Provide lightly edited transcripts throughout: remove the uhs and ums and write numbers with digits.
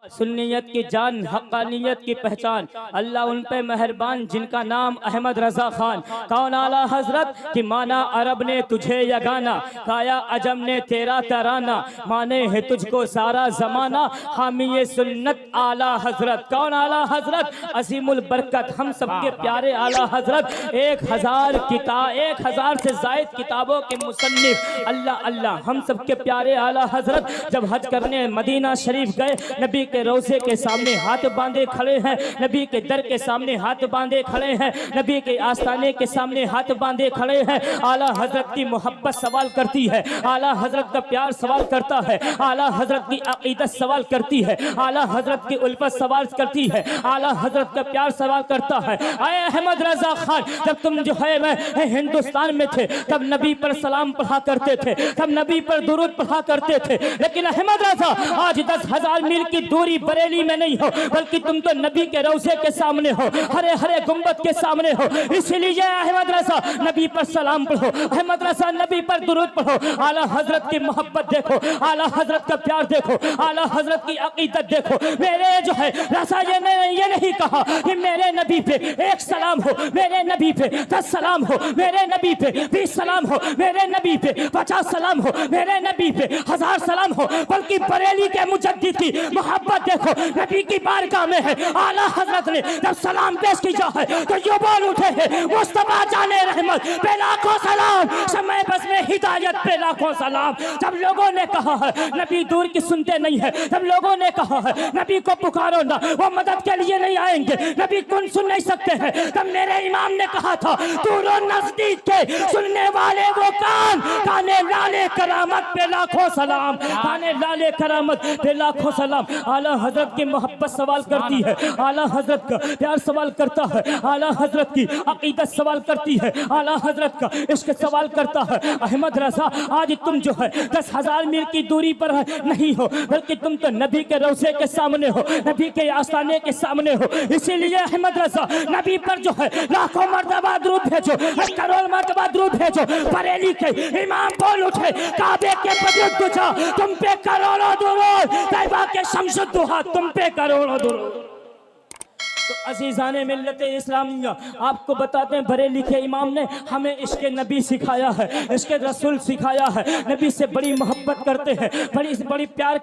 सुन्नियत की जान, हक्कानियत की पहचान। अल्लाह उन पे मेहरबान जिनका नाम अहमद रजा खान। कौन आला हजरत कि माना अरब ने तुझे यगाना, काया अजम ने तेरा तराना, माने है तुझको सारा जमाना, हामी सुन्नत आला हजरत। कौन आला हजरत? असीमुल बरकत, हम सबके प्यारे आला हजरत। 1000 से जायद किताबों के मुसन्निफ। अल्लाह अल्लाह, हम सबके प्यारे आला हजरत जब हज करने मदीना शरीफ गए, नबी के रोज़े के सामने हाथ बांधे खड़े हैं, नबी के दर के सामने हाथ बांधे खड़े हैं, नबी के आस्थाने के सामने हाथ बांधे खड़े हैं। आला हजरत की मोहब्बत सवाल करती है, आला हजरत का प्यार सवाल करता है, आला हजरत की अकीदत सवाल करती है, आला हजरत की उल्फत सवाल करती है, आला हजरत का प्यार सवाल करता है। आए अहमद रजा खान, जब तुम जो है मैं हिंदुस्तान में थे तब नबी पर सलाम पढ़ा करते थे, तब नबी पर दुरूद पढ़ा करते थे, लेकिन अहमद रजा आज 10,000 मील की दूरी बरेली में नहीं हो, बल्कि तुम तो नबी के रोज़े के सामने हो, हरे हरे गुंबद के सामने हो। इसीलिए अहमद रजा नबी पर सलाम पढ़ो, अहमद रजा नबी पर दुरूद पढ़ो। आला हजरत की मोहब्बत देखो, आला हजरत का प्यार देखो, आला हजरत की अकीदत देखो। मेरे जो है रजा ये नहीं कहा कि मेरे नबी पे 1 सलाम हो, मेरे नबी पे 10 सलाम हो, मेरे नबी पे 20 सलाम हो, मेरे नबी पे 50 सलाम हो, मेरे नबी पे 1000 सलाम हो, बल्कि बरेली के मुजद्दिद की मोहब्बत देखो। नबी की बारगाह में है, आला हजरत ने जब सलाम पेश किया है तो ये बोल उठे हैं, मुस्तफा जाने रहमत पे लाखों सलाम, समय बस में हिदायत पे लाखों सलाम। जब लोगों ने कहा है नबी दूर की सुनते नहीं है, जब लोगों ने कहा है नबी को पुकारो ना, वो मदद के लिए नहीं आएंगे, नबी कौन सुन नहीं सकते हैं, तब मेरे इमाम ने कहा था दूर और नजदीक के सुनने वाले वो काने लाले करामत पे लाखों सलाम, काने लाले करामत पे लाखों सलाम। आला हजरत की मोहब्बत सवाल करती है, आला हजरत का प्यार सवाल करता है, आला हजरत की अकीदत सवाल करती है, आला हजरत का इश्क सवाल करता है। अहमद रजा आज तुम जो है 10,000 मील की दूरी पर नहीं हो, बल्कि तुम तो नबी के रोज़े के सामने हो, नबी के आस्थाने के सामने हो। इसीलिए अहमद रजा नबी पर जो है लाखों मर्तबा दुरूद भेजो, करोड़ मर्तबा दुरूद भेजो। बरेली के इमाम बोल उठे, काबे के बजुर्ग तुझा तुम पे करोड़ों दुरूद, तैयबा के शमसुद्दुहा तुम पे करोड़ों दुरूद। तो अजीज़ाने मिल्लत इस्लामिया, आपको बताते हैं बरेली के इमाम ने हमें इश्क नबी सिखाया है, इश्क रसूल सिखाया है। नबी से बड़ी मोहब्बत करते हैं,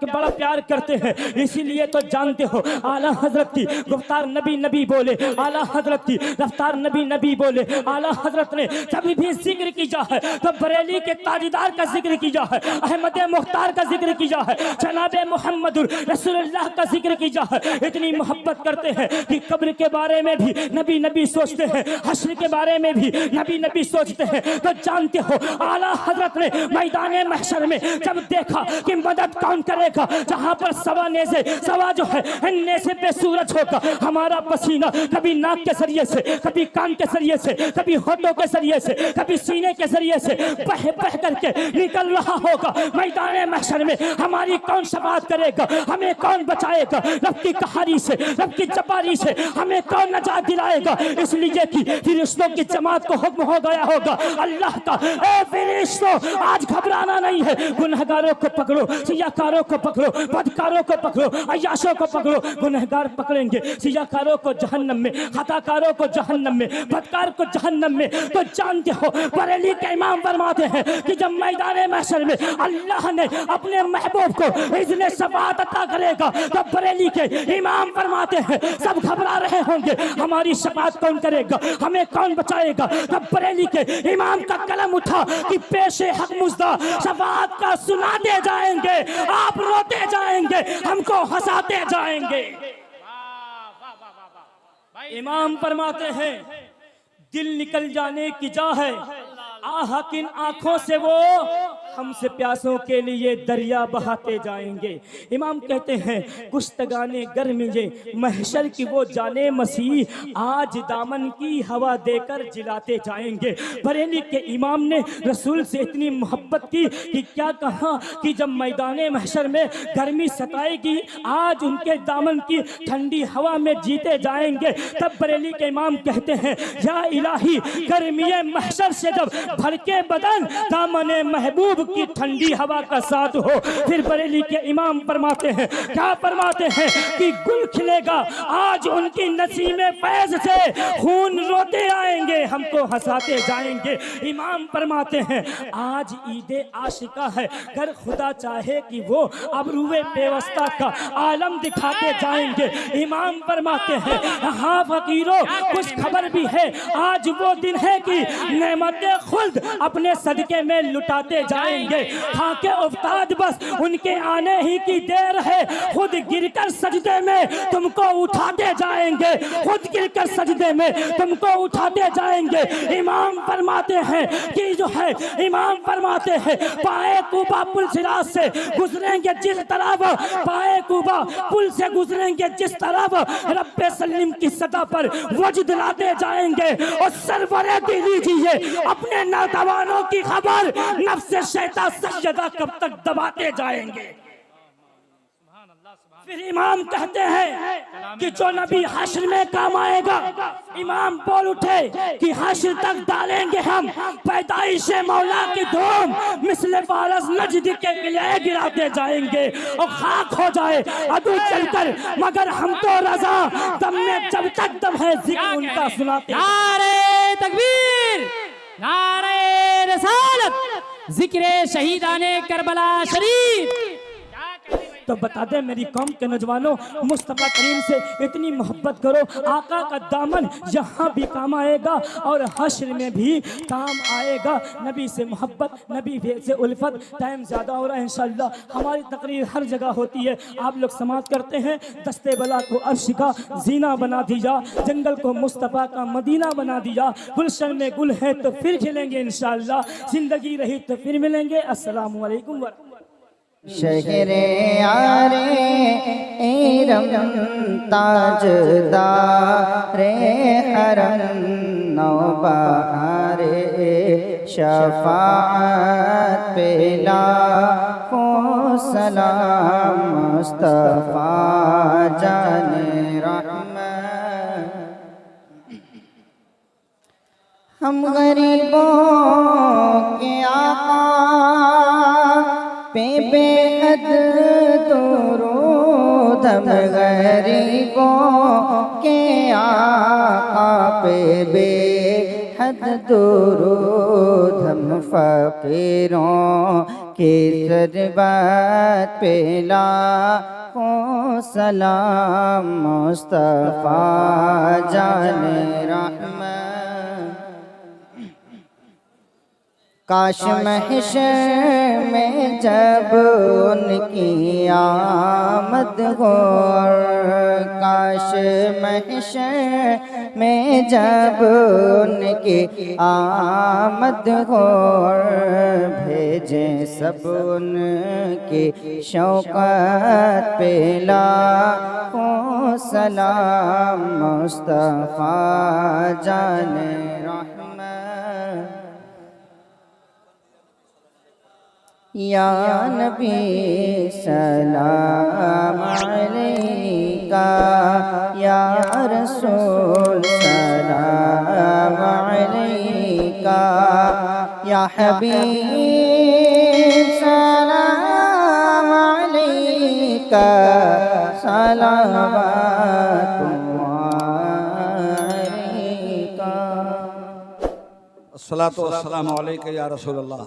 बड़ा प्यार करते हैं। इसीलिए तो जानते हो आला हजरत की गुफ्तार नबी नबी बोले, आला हजरत की रफ्तार नबी नबी बोले। आला हजरत ने जब भी जिक्र किया है तो बरेली के ताजदार का जिक्र किया है, अहमद मुख्तार का जिक्र किया है, जनाब मोहम्मद रसूलुल्लाह का जिक्र किया है। इतनी मोहब्बत करते हैं कि कब्र के बारे में भी नबी नबी सोचते हैं, हश्र के बारे में भी नबी नबी सोचते हैं। तो जानते हो आला हजरत ने मैदान महशर में जब देखा कि मदद कौन करेगा, जहां पर सवा जो है नेज़े पे सूरज होगा, हमारा पसीना कभी नाक के जरिए से, कभी कान के जरिए से, कभी होठों के जरिए से, कभी सीने के जरिए से बह बह करके निकल रहा होगा। मैदान महशर में हमारी कौन शफाअत करेगा, हमें कौन बचाएगा, रब की कहारी से, रब की जबारी से हमें कौन नजात दिलाएगा। इसलिए कि फरिश्तों की जमात को हुक्म हो गया होगा अल्लाह का, ए फरिश्तों आज घबराना नहीं है, गुनहगारों को पकड़ो, सियाकारों को पकड़ो, बदकारों को पकड़ो, अय्याशों को पकड़ो। गुनहगार पकड़ेंगे, सियाकारों को जहन्नम में, खताकारों को जहन्नम में, बदकार को जहन्नम में। तो जानते हो बरेली के इमाम फरमाते हैं कि जब मैदान महशर में अल्लाह ने अपने महबूब को इज़्ने शफ़ाअत अता करेगा, तब बरेली के इमाम फरमाते हैं सब घबरा रहे होंगे, हमारी शफाअत कौन करेगा, हमें कौन बचाएगा। तब बरेली के इमाम का कलम उठा कि पेशे हक मुज़दा शफाअत का सुनाते जाएंगे, आप रोते जाएंगे, हमको हंसाते जाएंगे। इमाम फरमाते हैं दिल निकल जाने की जा है, आह किन आंखों से वो हमसे प्यासों के लिए दरिया बहाते जाएंगे। इमाम कहते हैं कुश्तगाने गर्मिये महशर की वो जाने मसीह आज दामन की हवा देकर जिलाते जाएंगे। बरेली के इमाम ने रसूल से इतनी मोहब्बत की कि क्या कहा कि जब मैदान महशर में गर्मी सताएगी आज उनके दामन की ठंडी हवा में जीते जाएंगे। तब बरेली के इमाम कहते हैं या इलाही गर्मी महशर से जब भड़के बदन दामन महबूब महबूब की ठंडी हवा का साथ हो। फिर बरेली के इमाम फरमाते हैं, क्या फरमाते हैं कि गुल खिलेगा आज उनकी नसीमे फैज से, खून रोते आएंगे हमको हंसाते जाएंगे। इमाम फरमाते हैं आज ईद आशिका है, अगर खुदा चाहे कि वो अबरूए बेवस्ता का आलम दिखाते जाएंगे। इमाम फरमाते हैं हाँ फकीरों कुछ खबर भी है, आज वो दिन है कि नेमतें खुल्द अपने सदके में लुटाते जाएंगे। खाके उफ्ताद बस उनके आने ही की देर है, खुद गिरकर सजदे में तुमको उठाते जाएंगे, खुद गिरकर सजदे में तुमको उठाते जाएंगे। इमाम फरमाते हैं कि जो है, इमाम फरमाते हैं पाए कूबा पुल सिराज से गुजरेंगे जिस तरफ, पाए कूबा पुल से गुजरेंगे जिस तरफ, रब्बे सलीम की सदा पर वजद लाते जाएंगे। और सरवरे दे लीजिए अपने नौजवानों की खबर, नफ्स शैतान सजदा कब तक दबाते जाएंगे। फिर इमाम कहते हैं कि जो नबी हश्र में काम आएगा, इमाम बोल उठे कि हश्र तक डालेंगे हम पैदाइश मौला की धूम, मिसले फारस नजद के किले गिराते जाएंगे और खाक हो जाए अदू चलकर, मगर हम तो रजा दम में जब तक दम है जिक्र उनका सुनाते। नारे तकबीर, नारे रसालत, जिक्र शहीदाने करबला शरीफ। तो बता दे मेरी कौम के नौजवानों, मुस्तफा करीम से इतनी मोहब्बत करो, आका का दामन यहाँ भी काम आएगा और हश्र में भी काम आएगा। नबी से मोहब्बत, नबी से उल्फत। टाइम ज़्यादा हो रहा है, इंशाअल्लाह हमारी तकरीर हर जगह होती है, आप लोग समात करते हैं। दस्ते बला को अर्श का जीना बना दिया, जंगल को मुस्तफा का मदीना बना दिया। गुलशन में गुल है तो फिर खिलेंगे इंशाअल्लाह, ज़िंदगी रही तो फिर मिलेंगे। अस्सलामु अलैकुम। शहरे यारे एरम ताजदारे हरम नौबहारे शफाअत पेला को सलाम मुस्तफा जाने रहमत। हम गरीबों के आका पे बेहद दुरूद, हम गरीबों के आका पे बेहद दुरूद, हम फकीरों के ज़रबत पे लाखों सलाम मुस्तफा जाने रहमत। काश महशर में जब उनकी आमद हो, काश महशर में जब उनकी आमद हो, भेजें सब उनकी शौकत पे लाखों सलाम मुस्तफा जाने रहमत। या नबी सलाम अलैका, या रसूल सलाम अलैका, या हबीब सलाम अलैका, सलावतुल्लाह अलैका। अस्सलातु वस्सलामु अलैका या रसूलल्लाह।